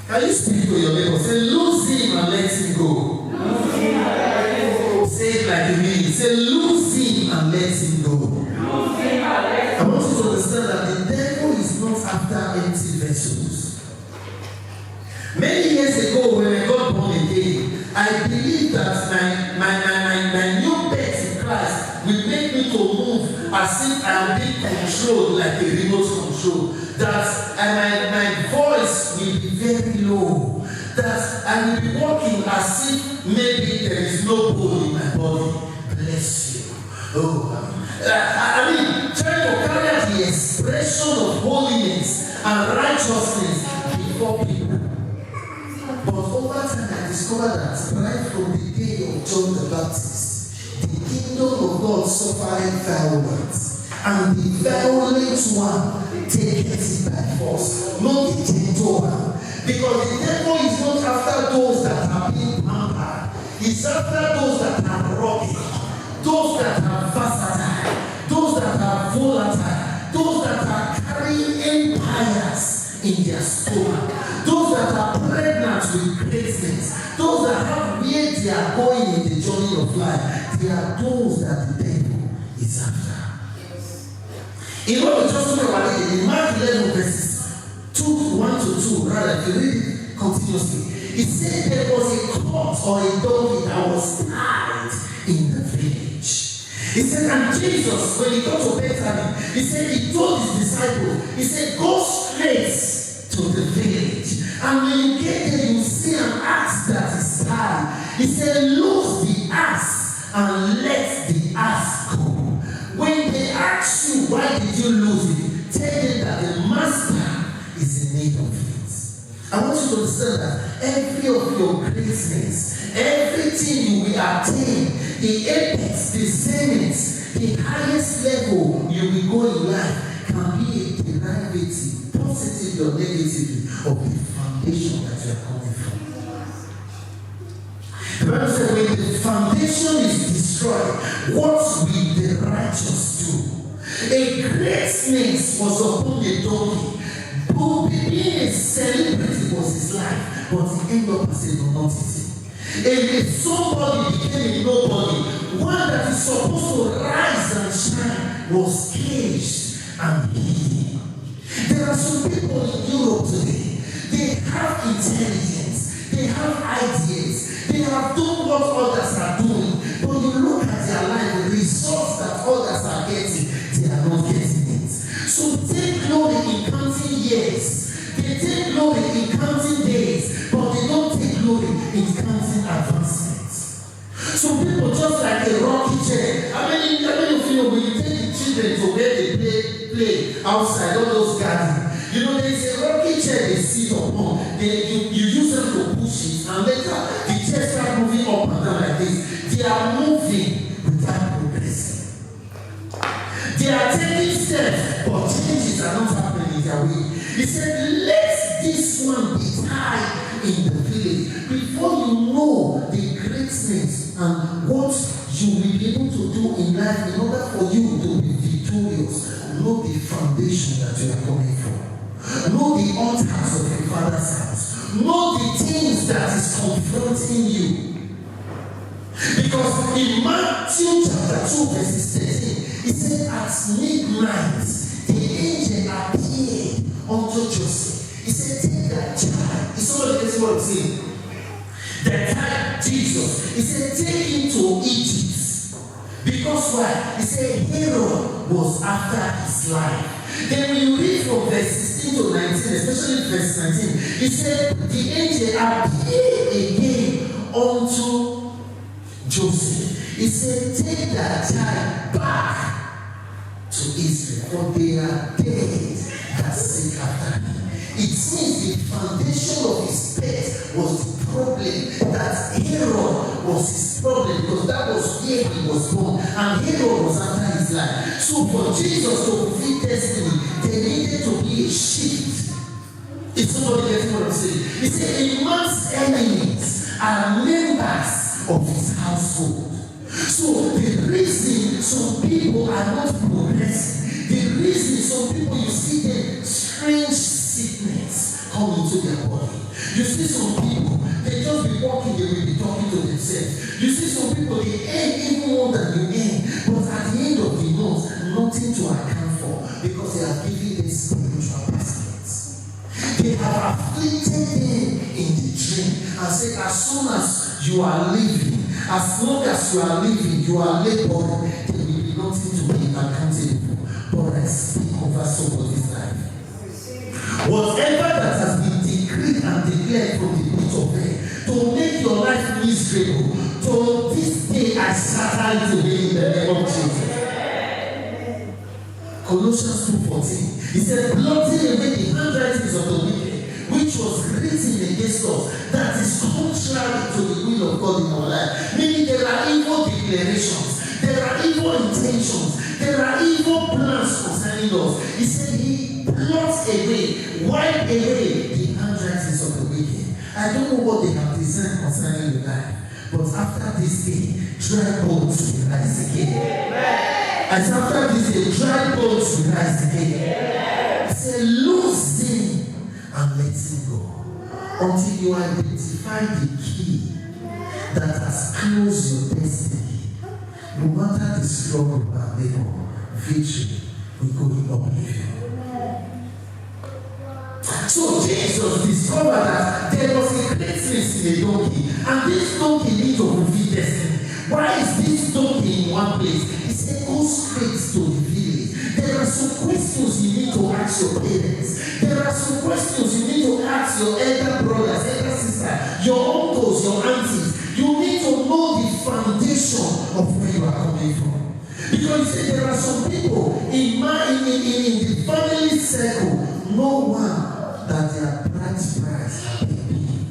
Can you speak to your neighbor? Say, lose him and let him go. Say it like you mean it. Say, lose him and let him go. I want you to understand that the devil is not after empty vessels. Many years ago, when I got born again, I believed that my new birth in Christ will make me to move as if I am being controlled like a remote control. That my voice will be very low. That I will be walking as if maybe there is no bone in my body. Bless you. Trying to carry the expression of holiness and righteousness before people. But over time I discovered that right from the day of John the Baptist, the kingdom of God suffered violence, and the violent one taketh it by force, not the gentle one. Because the devil is not after those that are being pampered, he's after those that are rugged, those that are versatile, those that are volatile, those that are carrying empires in their stomach, those that are pregnant with greatness, those that have where they are going in the journey of life. They are those that the devil is after. In what we just talked about it in Mark 11 verses 1 to 2, rather, if you read it continuously, it said there was a colt or a donkey that was tied in the village. He said, and Jesus, when he got to Bethany, he said, he told his disciples, he said, go straight to the village. And when you get there, you see an ass that is tied. He said, loose the ass and let the ass go. When they ask you, why did you lose it? Tell them that the master is in need of it. I want you to understand that every of your greatness, everything you will attain, the apex, the zenith, the highest level you will go in life can be a derivative, positive or negatively, of the foundation that you are coming from. The Bible says, when the foundation is destroyed, what will the righteous do? A greatness was upon the donkey, who being a celebrity was his life, but he ended up as a nonentity. And somebody became a nobody, one that is supposed to rise and shine was caged and hidden. There are some people in Europe today, they have intelligence, they have ideas, they have done what others are doing, but you look at their life, the results that others are getting, they are not getting it. So take glory in counting years, they take glory in counting days, but they don't take glory in counting advancements. Some people just like a rocky chair. How many of you know when you take the children to where they play outside, all those gardens, you know there is a rocky chair they sit upon. You use them to push it, and later the chair start moving up and down like this. They are moving without progressing. They are taking steps, but changes are not happening in their way. He said, let this one be tied in the village before you know the greatness and what you will be able to do in life in order for you to be victorious. Know the foundation that you are coming from. Know the altars of your father's house. Know the things that is confronting you. Because in Matthew chapter 2 verses 13, it said, at midnight the angel appeared unto Joseph. He said, take that child. Is somebody getting what I'm saying? The child, Jesus. He said, take him to Egypt. Because why? He said, Herod was after his life. Then when you read from verse 16 to 19, especially verse 19, he said, the angel appeared again unto Joseph. He said, take that child back to Israel, for they are dead that seek after him. It means the foundation of his faith was the problem, that Herod was his problem, because that was where he was born, and Herod was after his life. So for Jesus to fulfill destiny, there needed to be a shift. If somebody gets what I'm saying, he said, a man's enemies are members of his household. So the reason some people are not progressing, the reason some people you see them strange sickness come into their body. You see some people, they just be walking, they will be talking to themselves. You see some people, they earn even more than you earn, but at the end of the month, nothing to account for because they are giving them spiritual baskets. They have afflicted them in the dream and said, as soon as you are living, as long as you are living, you are laboring, there will be nothing to be accountable for. But I speak over somebody's life. Whatever that has been decreed and declared from the pit of hell to make your life miserable, to this day I scatter it away in the name of Jesus. Colossians 2:14. He said, blotting away the handwritings of the wicked, which was written against us, that is contrary to the will of God in our life. Meaning there are evil declarations, there are evil intentions, there are evil plans concerning us. He said he blots away, wipe away the handwritings of the wicked. I don't know what they have designed concerning your life, but after this day, dry bones will rise again. As after this day, dry bones will rise again. I say, lose him and let him go until you identify the key that has closed your destiny. No matter the struggle and labor, victory will go up with you. So Jesus discovered that there was a greatness in a donkey, and this donkey needs to fulfill destiny. Why is this donkey in one place? He said, go straight to the village. There are some questions you need to ask your parents. There are some questions you need to ask your elder brothers, elder sisters, your uncles, your aunties. You need to know the foundation of where you are coming from. Because you see, there are some people in the family circle, no one that their price have been paid.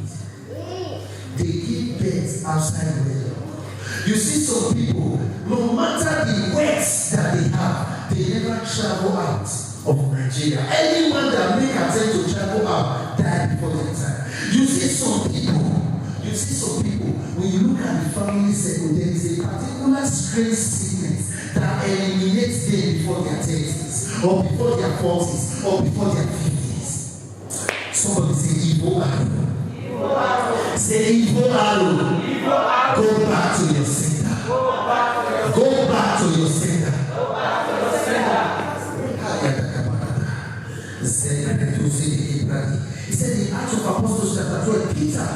They give birth outside wedlock. You see some people, no matter the wealth that they have, they never travel out of Nigeria. Anyone that make attempt to travel out die before their time. You see some people, when you look at the family circle, there is a particular strange sickness that eliminates them before their 30s, or before their 40s, or before their 50s. Somebody say evil arrow. Say evil arrow. Go back to your center. Go back to your center. He said in Acts of Apostles chapter 12, Peter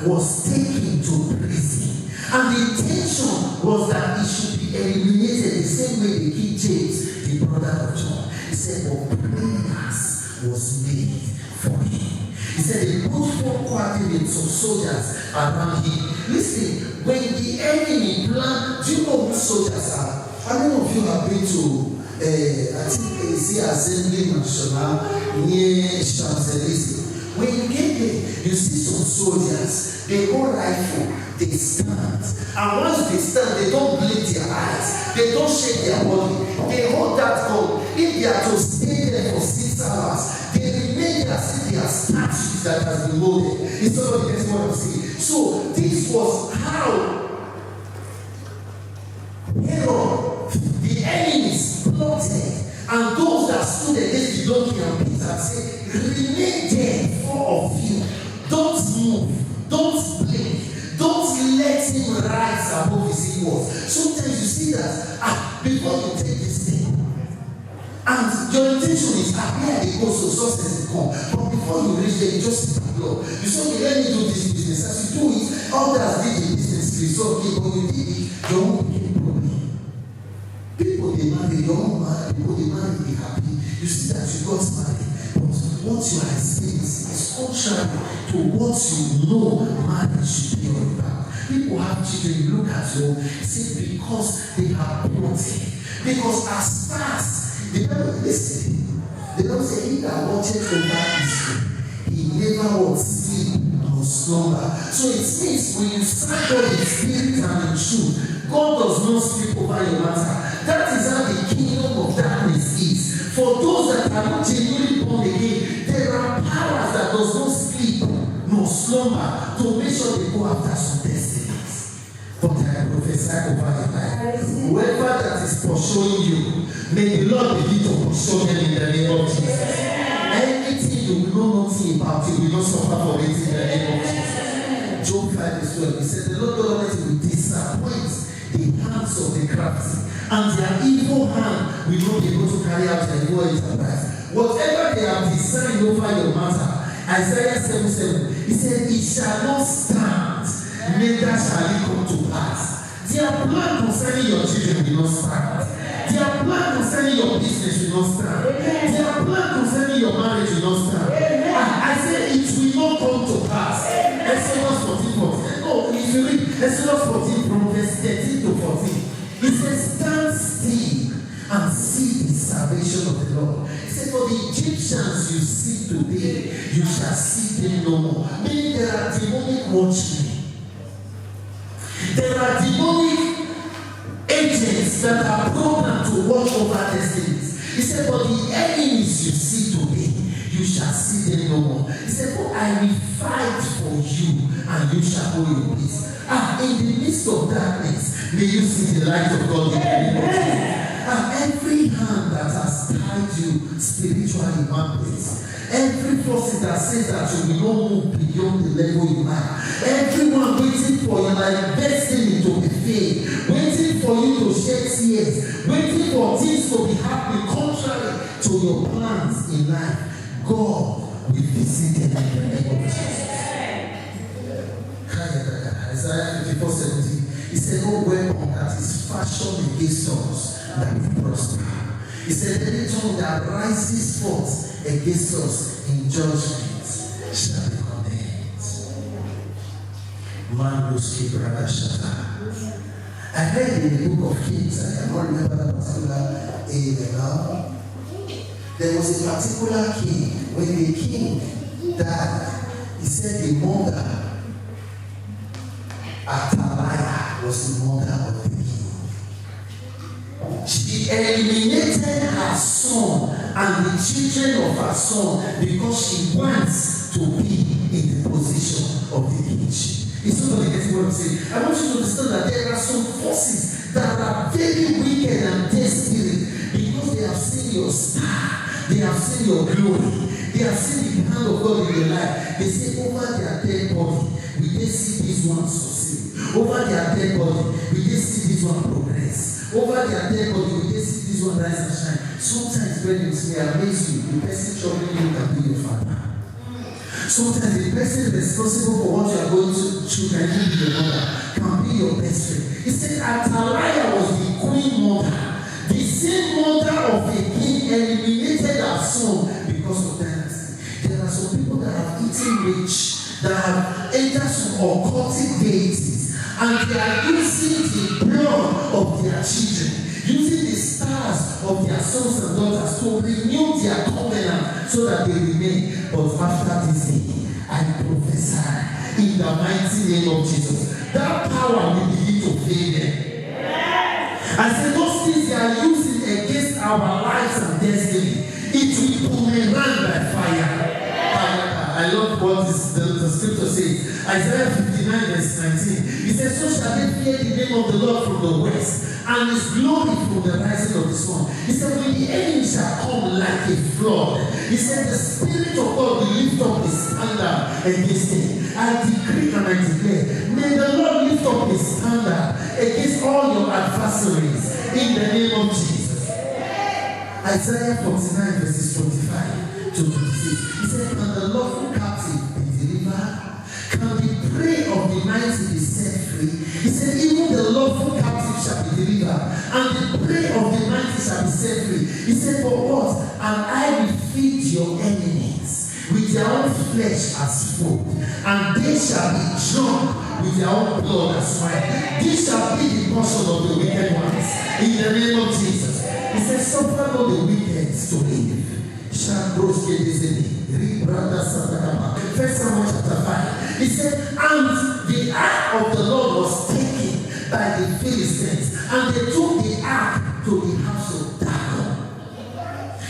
was taken to prison. And the intention was that it should be eliminated the same way they killed James, the brother of John. He said, but prayers was made for him. He said they put 4 quadrants of soldiers around him. Listen, when the enemy planned, do you know who soldiers are? How many of you have been to I think it's the Assembly National near Champs-Élysées? When you get there, you see some soldiers, they hold rifle, they stand. And once they stand, they don't blink their eyes, they don't shake their body, they hold that gun. If they are to stay there for 6 hours, they remain as if they are statues that has been loaded. It's somebody gets what I'm saying. So this was how Herod, the enemies plotted, and those that stood against the donkey and Peter said, remain there, 4 of you. Don't move, don't blink, don't let him rise above his equals. Sometimes you see that before you take this thing, and your intention is here they go, so success will come. But before you reach there, you just sit and blow. You say, okay, let me do this business. As you do it, others did the business, result, but you did it, your own became problem. People they marry, your own marry, people they marry, they happy. You see that you got married, but what you are experiencing is contrary to what you know marriage should be all about. People have children, you look at you, say because they have plotted. Because as fast, the Bible, listen, they don't say he that watches over Israel, he never will sleep nor slumber. So it means when you stand on the spirit and the truth, God does not sleep over your matter. That is how the kingdom of darkness is. For those that are not genuinely born again, there are powers that does not sleep nor slumber to make sure they go after some destinies. But I prophesy over your life. Whoever that is pursuing you, may the Lord begin to pursue them in the name of Jesus. Anything you know know nothing about it will not suffer for it in the name of Jesus. Job 5:12, he said, the Lord God Almighty will disappoint the hands of the crafty, and their evil hand will not be able to carry out their evil enterprise. Whatever they have designed over your matter, Isaiah 7:7, he said, it shall not stand, neither shall it come to pass. Their plan concerning your children will not stand. Their plan concerning your business will not stand. Their plan concerning your marriage will not stand. I said it will not come to pass. Exodus 14:14. No, if you read Exodus 14 from verse 13 to 14, it says, stand still and see the salvation of the Lord. He said, for the Egyptians you see today, you shall see them no more. Meaning there are demonic watchmen. There are demonic agents that are programmed to watch over destinies. He said, but the enemies you see today, you shall see them no more. He said, for I will fight for you, and you shall hold your peace. In the midst of darkness, may you see the light of God in the name of Jesus. Every hand that has tied you spiritually in one place, every force that says that you will not move beyond the level you are, everyone waiting for your destiny to be filled, waiting for you to shed tears, waiting for things to be happening contrary to your plans in life, God will visit them in the name of Jesus. Isaiah 54:17, he said, no weapon that is fashioned against us that will prosper. He said, any tongue that rises forth against us in judgment shall be condemned. Mandoski Brother Shata. I read in the book of Kings, I cannot remember that particular age now. There was a particular king. When the king died, he said the mother, Athaliah, was the mother of the king. She eliminated her son and the children of her son because she wants to be in the position of the kingship. It's not going to get what I'm saying. I want you to understand that there are some forces that are very wicked and desperate because they have seen your star, they have seen your glory, they have seen the hand of God in your life. They say, over their dead body, we can see this one succeed. Over their dead body, we can see this one progress. Over their dead body, we can see this one rise and shine. Sometimes when you may amaze you, the person troubling you can be your father. Sometimes the person responsible for what you are going through can be your mother, can be your best friend. He said Athaliah was the queen mother. The same mother of a king eliminated her son because of dynasty. There are some people that have eaten rich, that have entered some occultic deities, and they are using the blood of their children, using the stars of their sons and daughters to renew their covenant so that they remain. But after this day, I prophesy in the mighty name of Jesus, that power will begin to fail them. I said those things they are using against our lives and destiny, it will boomerang by fire. I love what the scripture says. Isaiah 59 verse 19. He says, so shall they fear the name of the Lord from the west, and his glory from the rising of the sun. He said, when the enemy shall come like a flood, he said, the Spirit of God will lift up his standard against him. I decree and I declare, may the Lord lift up his standard against all your adversaries in the name of Jesus. Isaiah 49 verses 25 to 26. He said, can the lawful captive be delivered? Can the prey of the mighty be set free? He said, even the lawful captive shall be delivered, and the prey of the mighty shall be set free. He said, for what? And I will feed your enemies with their own flesh as food, and they shall be drunk with their own blood as wine. This shall be the portion of the wicked ones in the name of Jesus. He said, suffer not the wicked to live. First Samuel chapter 5. He said, and the ark of the Lord was taken by the Philistines, and they took the ark to the house of Dagon.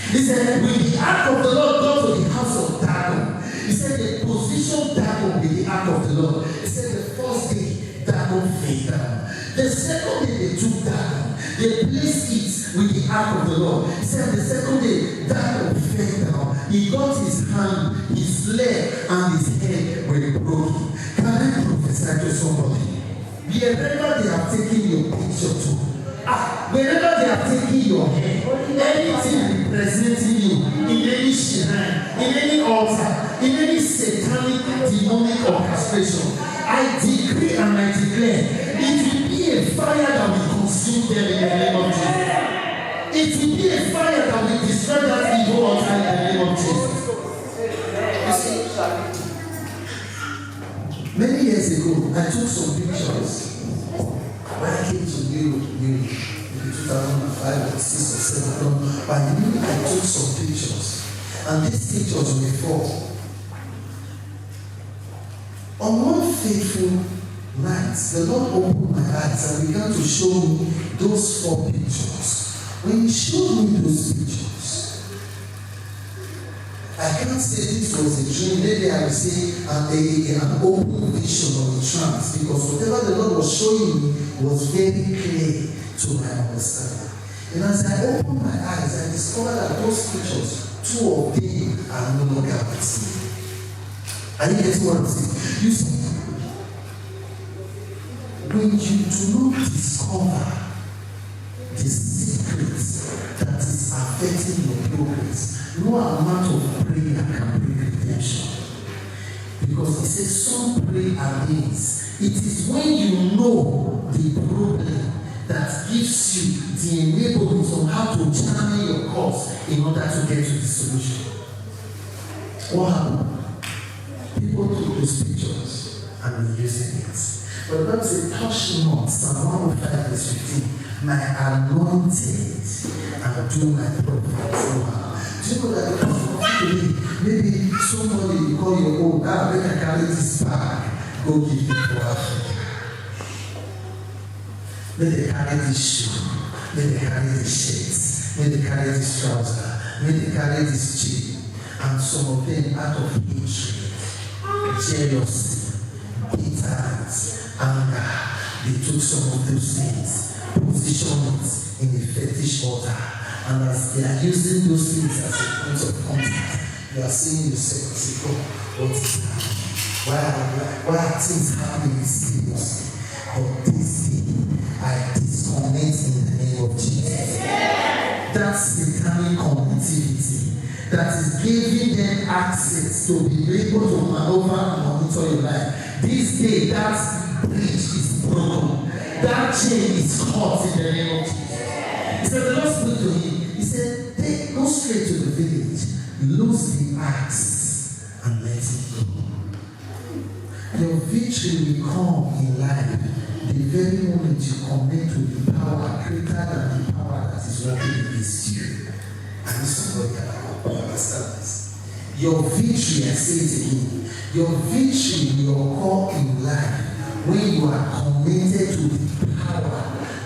He said, when the ark of the Lord got to the house of Dagon, he said, they positioned Dagon with the ark of the Lord. He said, the first day, Dagon fell down. The second day, they took Dagon. They placed it with the ark of the Lord. He said, the second day, Dagon fell down. He got his hand, his leg, and his head were broken. Can I prophesy to somebody? Wherever they have taken your picture to, wherever they have taken your head, anything representing you, in any shrine, in any altar, in any satanic, demonic orchestration, I decree and I declare, it will be a fire that will consume them in the name of Jesus. It will be a fire that will destroy that evil altar in the name of Jesus. You see, many years ago, I took some pictures when I came to Europe, maybe 2005 or 6 or 7. But I took some pictures, and these pictures were for. On one faithful night, the Lord opened my eyes and began to show me those 4 pictures. When He showed me those pictures, I can't say this was a dream. Maybe I will say an open vision or a trance, because whatever the Lord was showing me was very clear to my understanding. And as I opened my eyes, I discovered that those pictures, 2 of them are no longer with me. Are you getting what I'm saying? You see, when you do not discover the secrets that is affecting your progress, no amount of prayer can bring redemption. Because it says some pray amiss. It is when you know the problem that gives you the enablement on how to channel your course in order to get to the solution. What happened? People took those pictures and were using it. But God said, touch not, Psalm 105 verse 15, my anointed, and do my prophets. Do you know that today, maybe somebody you call your own, when I carry this bag, go give it to Africa. May they carry this shoe, may they carry this shirt, may they carry this trouser, may they carry this chain, and some of them out of hatred, jealousy, bitterness, anger. They took some of those things, positioned it in a fetish altar, and as they are using those things as a point of contact, you are saying yourself, what is happening? Why are things happening mysteriously? But this thing, I disconnect in the name of Jesus. That satanic connectivity that is giving them access to be able to maneuver and monitor your life. This day, that bridge is broken. That chain is caught in the name of Jesus. He said, the Lord spoke to him. He said, go straight to the village, lose the axe, and let it go. Your victory will come in life the very moment you commit to the power greater than the power that is working against you. And this is what you understand this. Your victory, I say it again, your victory will occur in life when you are committed to the power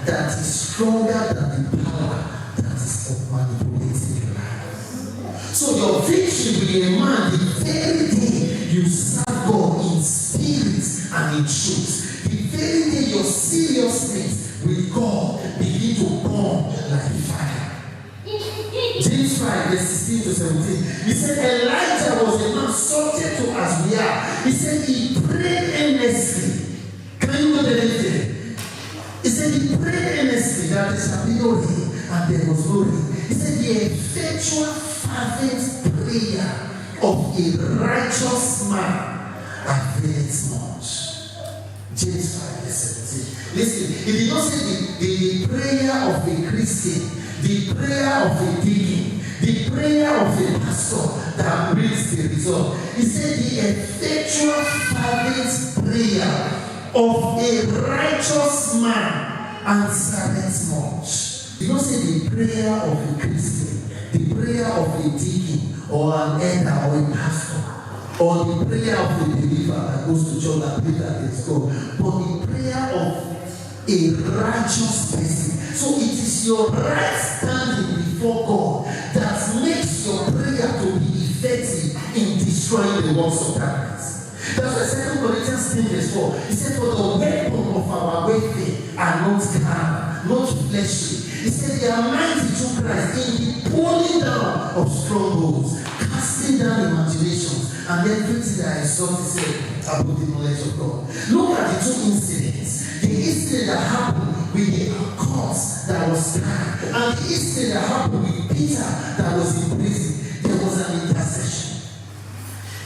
that is stronger than the power that is of manipulating your life. So your victory will emerge the very day you serve God in spirit and in truth. The very day your seriousness with God begin to burn like fire. James 5, verse 16 to 17. He said, Elijah was a man subject to as we are. He said he prayed earnestly. Can you go there? He said he prayed earnestly that there shall be no rain, and there was no rain. He said the effectual fervent prayer of a righteous man availeth much. James 5, verse 17. Listen, he did not say the prayer of a Christian, the prayer of a deacon, the prayer of a pastor that brings the result. He said the effectual fervent prayer of a righteous man answereth much. He did not say the prayer of a Christian, the prayer of a deacon or an elder or a pastor, or the prayer of a believer that goes to church and prays that is God, but the prayer of a righteous person. So it is your right standing before God that makes your prayer to be effective in destroying the works of darkness. That's why 2 Corinthians 10 verse 4. He said, for the weapon of our warfare are not carnal, not fleshly. He said they are mighty through Christ in the pulling down of strongholds, casting down imaginations and everything that I saw to say about the knowledge of God. Look at the two incidents. The incident that happened with the corpse that was tied, and the incident that happened with Peter that was in prison. There was an intercession.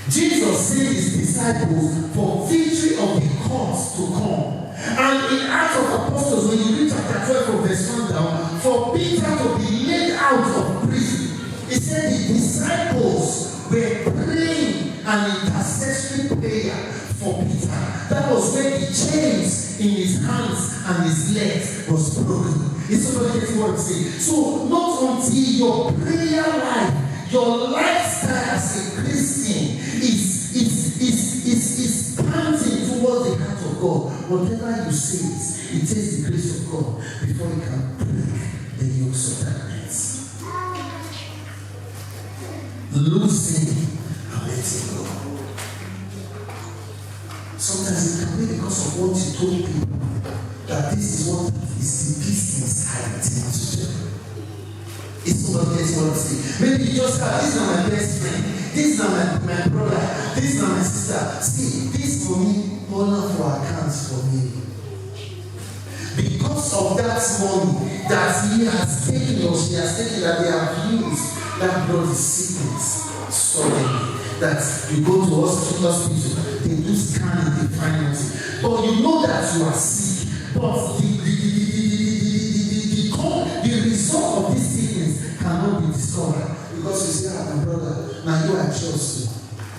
Jesus sent his disciples for victory of the cause to come. And in Acts of Apostles, when you read chapter 12 from verse 1 down, for Peter to be laid out of prison, he said the disciples were praying an intercessory prayer for Peter. That was when the chains in his hands and his legs was broken. Is somebody getting what I'm saying? So not until your prayer life, your lifestyle as a Christian is panting towards the heart of God, whatever you say, it takes the grace of God before it can break the yokes of darkness. Losing and letting go. Sometimes it can be because of what you told people, that this is what is the business I intend to do. It's somebody else what I'm saying. Maybe you just have, this is my best friend, this is my brother, this is my sister. See, this for me, all for accounts for me. Because of that money that he has taken or she has taken, that they have used, that brought the sickness suddenly. That you go to hospital, they do scanning, they find nothing. But you know that you are sick. But the result of this sickness cannot be discovered. Because you say, my brother, now you are just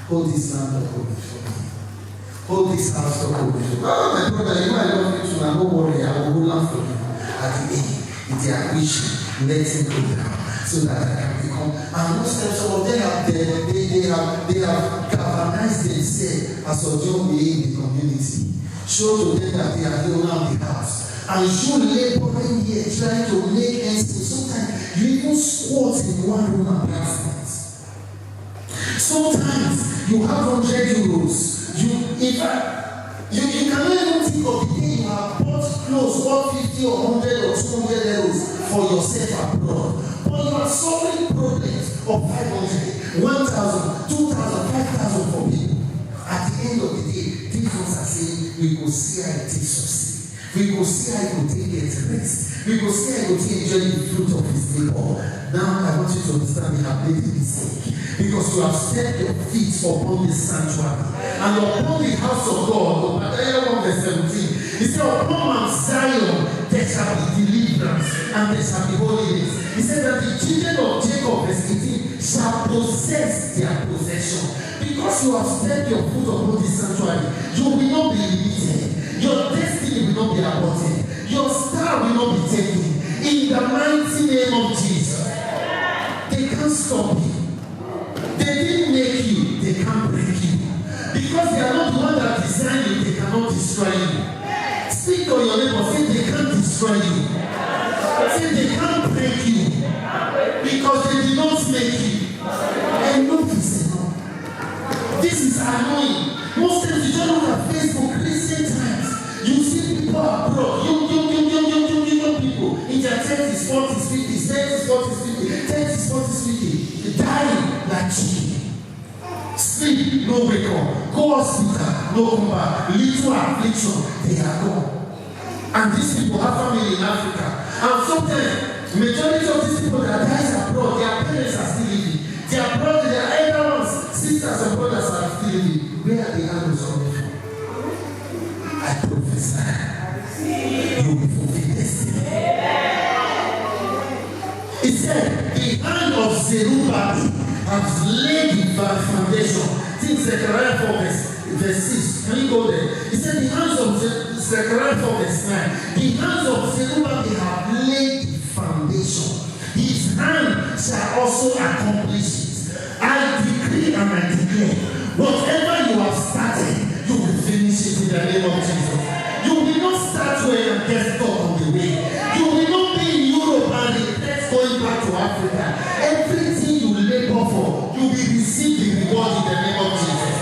hold this land up for me. Hold this house up for me. Oh, my brother, you know I love you too. Now don't worry, I will hold on for you. At the end, if they are wishing, let him go down. So that I can become. And most times, some of them have galvanized themselves as a young being in the community. Show to them that they are the owner of the house. And you laboring here, trying to make ends meet. Sometimes you even squat in one room and plant. Sometimes you have 100 euros. You cannot even think of the day you have bought clothes, bought 50 or 100 or 200 euros for yourself abroad. But you are solving problems of 500, 1,000, 2,000, 5,000 for people. At the end of the day, these ones are saying, we will see how it takes succeed. We will see how it will take it rest. We will see how it will take enjoy the fruit of his labor. Now I want you to understand we have made a mistake. Because you have set your feet upon this sanctuary. And upon the house of God, Isaiah 1 verse 17, he said, upon Mount Zion there shall be deliverance and there shall be holiness. He said that the children of Jacob, verse 18, shall possess their possession. Because you have set your foot upon this sanctuary, you will not be limited. Your destiny will not be aborted. Your star will not be taken. In the mighty name of Jesus. They can't stop you. They didn't make you, they can't break you. Because they are not the one that designed you, they cannot destroy you. Speak to your neighbor, say they can't destroy you. Say they can't break you. Because they did not make you. And look, this is annoying. Most times you don't look at Facebook recent times. You see people abroad, young people in their 30s, 40s, 50s, 30s, 40s, 50s, 30s, 40s, 50s, dying like chicken. Sleep, no wake up. Go hospital, no come back. Little affliction, they are gone. And these people have family in Africa. And sometimes, majority of these people that die abroad, their parents are still living. Their brothers, their elder ones, sisters and brothers are still living. Where are the arrows coming from? I prophesy. You will fulfill destiny. He said, the hand of Zerubbabel has laid the foundation. Think Zechariah 4 verse 6. Can you go there? He said, the hands of Zechariah 4 verse 9. The hands of Zerubbabel have laid the foundation. His hand shall also accomplish it. I decree and I declare, whatever you have started, you will finish it in the name of Jesus. You will not start where and get stuck on the way. You will not be in Europe and regret going back to Africa. Everything you labor for, you will receive the reward in the name of Jesus.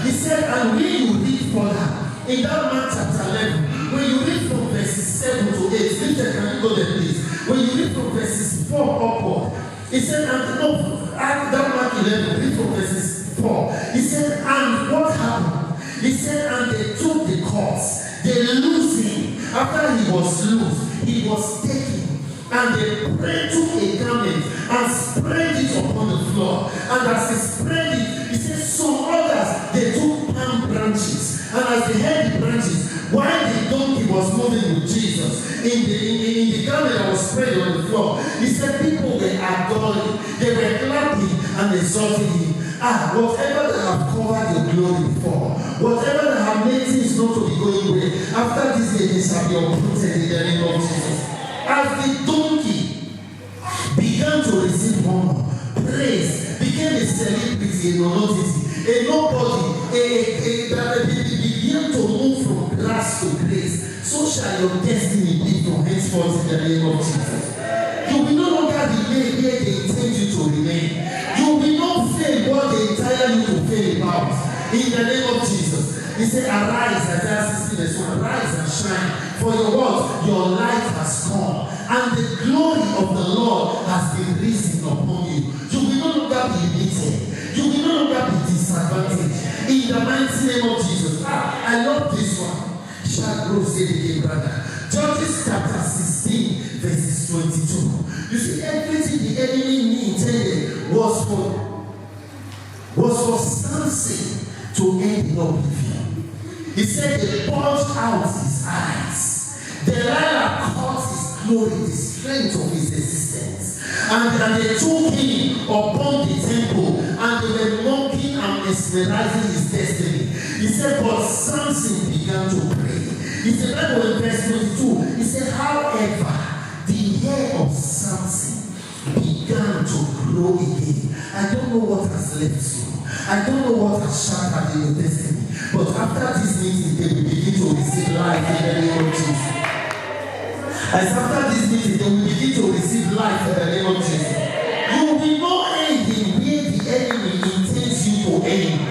He said, and when you read further, in that Mark chapter 11, when you read from verses 7 to 8, Victor, can you go there please? When you read from verses 4 upward. He said, and no, at that Mark 11, read from verses 4. He said, and what happened? He said, and they took the corpse. They loosed him. After he was loosed, he was taken. And they took a garment and spread it upon the floor. And as they spread it, he said, some others, they took palm branches. And as they held the branches, while the donkey was moving with Jesus in the garment that was spread on the floor, he said people were adoring, they were clapping and exalting him. Whatever that have covered your glory before, whatever that have made things not to be going away, after this day they shall be uprooted in the name of Jesus. As the donkey began to receive honor, praise, became a celebrity, a nonentity, a nobody, that began to move from grass to grace, so shall your destiny be from henceforth in the name of Jesus. You will no longer remain where they intend you to remain. You will not fail what they entire you to fail about. In the name of Jesus. He said, arise, Isaiah 60 verse 1, arise and shine, for your what? Your light has come, and the glory of the Lord has been risen upon you. You will no longer be limited. You will no longer be disadvantaged. In the mighty name of Jesus. I love this one. Shall grow steady, brother. Judges chapter 16, verses 22. You see, everything the enemy intended was for Samson to end in oblivion. He said they purged out his eyes. Delilah caught his glory, the strength of his existence. And they took him upon the temple, and they were mocking and mesmerizing his destiny. He said, but Samson began to pray. He said, that was in verse 22. He said, however, the hair of Samson began to grow again. I don't know what has left you. I don't know what has shattered in your destiny. But after this meeting, they will begin to receive life in the name of Jesus. As after this meeting, they will begin to receive life in the name of Jesus. You will not end in where the enemy intends you to end.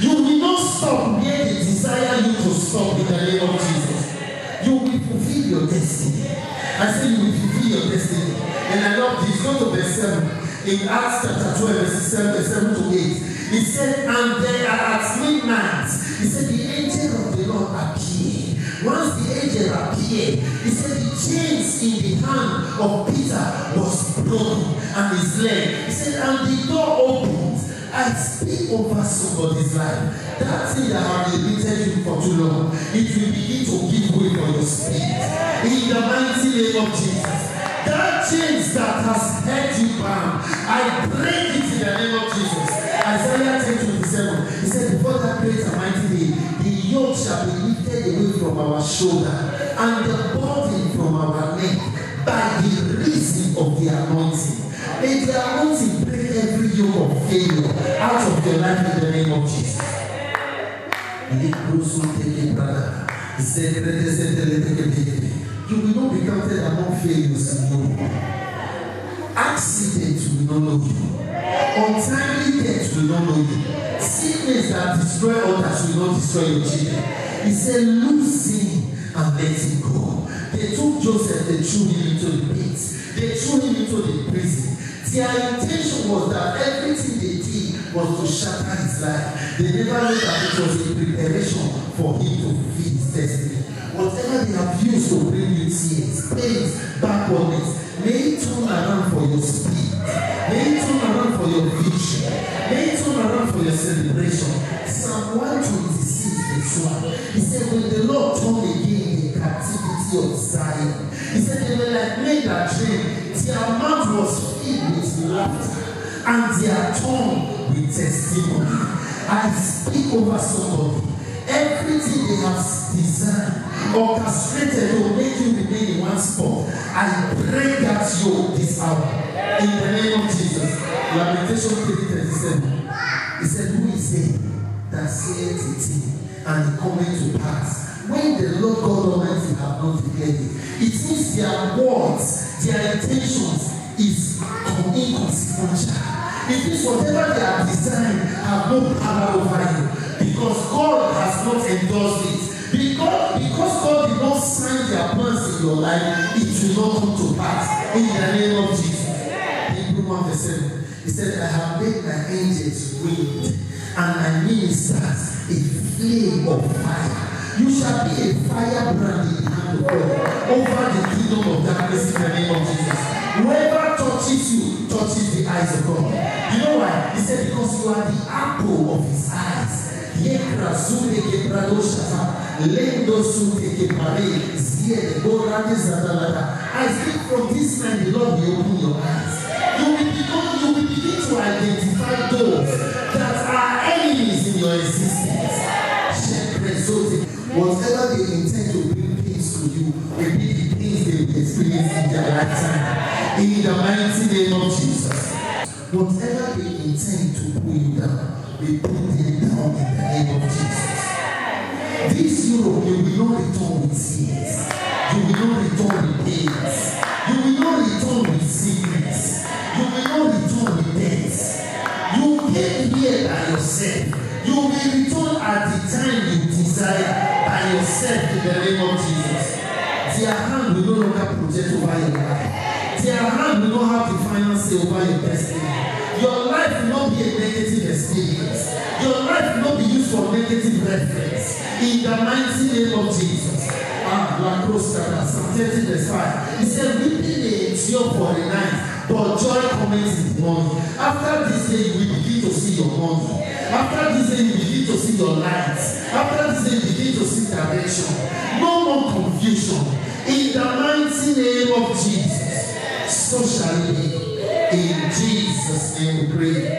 You will not stop where they desire you to stop in the name of Jesus. You will fulfill your destiny. I say you will fulfill your destiny. And I love this. Go to verse 7. In Acts chapter 12, verses 7 to 8. He said, and there at midnight, he said, the angel of the Lord appeared. Once the angel appeared, he said, the chains in the hand of Peter was broken and his leg. He said, and the door opened. I speak over somebody's life. That thing that has limited you for too long, it will begin to give way for your spirit. In the mighty name of Jesus. That chains that has held you bound, I break it in the name of Jesus. Isaiah 10:27. He said, before that great and mighty day, the yoke shall be lifted away from our shoulder, and the burden from our neck, by the reason of the anointing. May the anointing break every yoke of failure out of your life in the name of Jesus. He said, you will not be counted among failures in you. Accidents will not know you. Untimely death will not know you. Sickness that destroy others will not destroy your children. He said, loose him and let him go. They took Joseph, they threw him into the pit. They threw him into the prison. Their intention was that everything they did was to shatter his life. They never knew that it was a preparation for him to fulfill his destiny. Whatever they have used to bring you tears, pains, backwardness, may it turn around for your speed. May it turn around for your victory. May it turn around for your celebration. Psalm 126 verse 1. He said, when the Lord turned again the captivity of Zion, he said, they were like men that dream. Their mouth was filled with laughter, and their tongue with testimony. I speak over somebody. Everything they have designed, orchestrated to make you remain in one spot, I break that yoke this hour. In the name of Jesus. Lamentation 3:37. He said, who is it that saith a thing and it coming to pass, when the Lord God Almighty have not declared it? It means their words, their intentions is inconsequential. It means whatever they have designed have no power over you. Because God has not endorsed it. Because God did not sign their plans in your life, it will not come to pass in the name of Jesus. Hebrews 1 verse 7. He said, I have made my angels wind and my ministers a flame of fire. You shall be a firebrand in the hand of God over the kingdom of darkness in the name of Jesus. Whoever touches you touches the eyes of God. You know why? He said, because you are the apple of his eyes. I speak from this time, the Lord will open your eyes. You will begin to identify those that are enemies in your existence. Whatever they intend to bring peace to you will be the things they will experience in their lifetime. In the mighty name of Jesus. Whatever they intend to pull you down, we put them down in the name of Jesus. This Europe, you will not return with tears. You will not return with pains. You will not return with sickness. You will not return with death. You came here by yourself. You will return at the time you desire by yourself in the name of Jesus. Their hand will no longer project over your life. Their hand will not have the final say over your destiny. Your life will not be a negative experience. Your life will not be used for negative reference. In the mighty name of Jesus. Psalm 30 verse 5. He said, weeping may endure for a night, but joy comes in the morning. After this day, you will begin to see your morning. After this day, you begin to see your lights. After this day, you begin to see direction. No more confusion. In the mighty name of Jesus. So shall it be. In Jesus' name we pray.